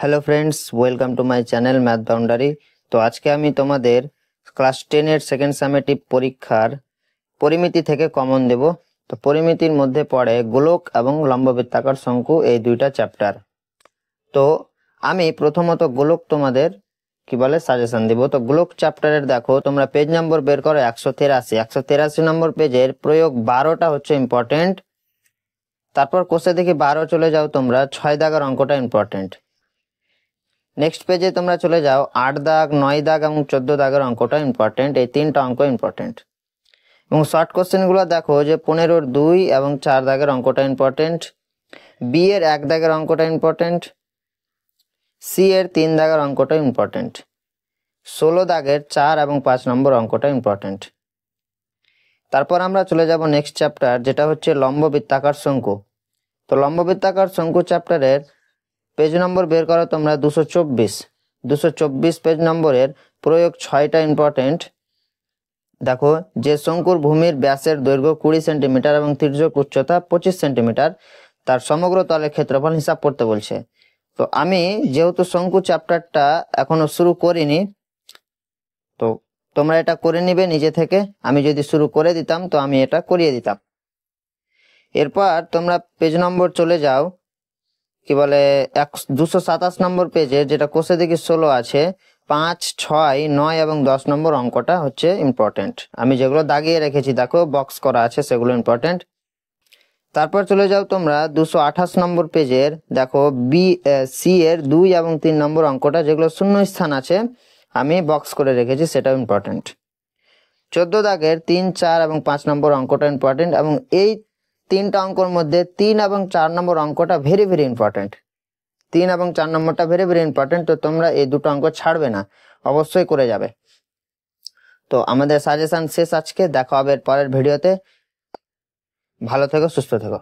Hello friends, welcome to my channel math boundary. তো আজকে আমি তোমাদের ক্লাস 10-এর সেকেন্ড সামেটিভ পরীক্ষার পরিমিতি থেকে কমন দেব। তো পরিমিতির মধ্যে পড়ে গোলক এবং লম্ববৃত্তাকার শঙ্কু, এই দুইটা চ্যাপ্টার। তো আমি প্রথমত গোলক তোমাদের কি বলে সাজেশন দিব। তো গোলক চ্যাপ্টারের দেখো, তোমরা পেজ নম্বর বের করো 183 নম্বর পেজের প্রয়োগ 12টা হচ্ছে ইম্পর্টেন্ট। তারপর কোষে দেখি 12 চলে যাও, তোমরা 6 দাগের অঙ্কটা ইম্পর্টেন্ট। নেক্সট পেজে তোমরা চলে যাও 8 দাগ, 9 দাগ এবং 14 দাগের অঙ্কটা ইম্পর্টেন্ট। এই তিনটা অঙ্ক ইম্পর্টেন্ট। এবং শর্ট কোশ্চেনগুলো দেখো যে 15-র 2 এবং 4 দাগের অঙ্কটা ইম্পর্টেন্ট, বি এর 1 দাগের অঙ্কটা ইম্পর্টেন্ট, সি এর 3 দাগের অঙ্কটা ইম্পর্টেন্ট, 16 দাগের 4 এবং 5 নম্বর অঙ্কটা ইম্পর্টেন্ট। তারপর আমরা চলে যাব নেক্সট চ্যাপ্টার, যেটা হচ্ছে লম্ববৃত্তাকার শঙ্কু। তো লম্ববৃত্তাকার শঙ্কু চ্যাপ্টারের পেজ নম্বর বের করো তোমরা 224 পেজ নম্বরের প্রয়োগ 6টা ইম্পর্টেন্ট। দেখো যে শঙ্কুর ভূমির ব্যাসের দৈর্ঘ্য 20 সেন্টিমিটার এবং তির্যক উচ্চতা 25 সেন্টিমিটার, তার সমগ্র তলের ক্ষেত্রফল হিসাব করতে বলছে। তো আমি যেহেতু শঙ্কু চ্যাপ্টারটা এখনো শুরু করিনি, তো তোমরা এটা করে নিবে নিজে থেকে। আমি যদি শুরু করে দিতাম তো আমি এটা করিয়ে দিতাম। এরপর তোমরা পেজ নম্বর চলে যাও কি বলে 227 নম্বর পেজে, যেটা কোষে দেখি 16 আছে, 5, 6, 9 এবং 10 নম্বর অঙ্কটা হচ্ছে ইম্পর্টেন্ট। আমি যেগুলো দাগিয়ে রেখেছি দেখো বক্স করা আছে, সেগুলো ইম্পর্টেন্ট। তারপর চলে যাও তোমরা 228 নম্বর পেজের, দেখো সি এর 2 এবং 3 নম্বর অঙ্কটা, যেগুলো শূন্য স্থান আছে আমি বক্স করে রেখেছি, সেটাও ইম্পর্টেন্ট। 14 দাগের 3, 4 এবং 5 নম্বর অঙ্কটা ইম্পর্টেন্ট। এবং এই তিনটা অঙ্কর মধ্যে 3 এবং 4 নম্বর অঙ্কটা ভেরি ভেরি ইম্পর্টেন্ট। 3 এবং 4 নম্বরটা ভেরি ভেরি ইম্পর্টেন্ট। তো তোমরা এই দুটো অঙ্ক ছাড়বে না, অবশ্যই করে যাবে। তো আমাদের সাজেশন শেষ আজকে, দেখা হবে পরের ভিডিওতে। ভালো থেকো, সুস্থ থেকো।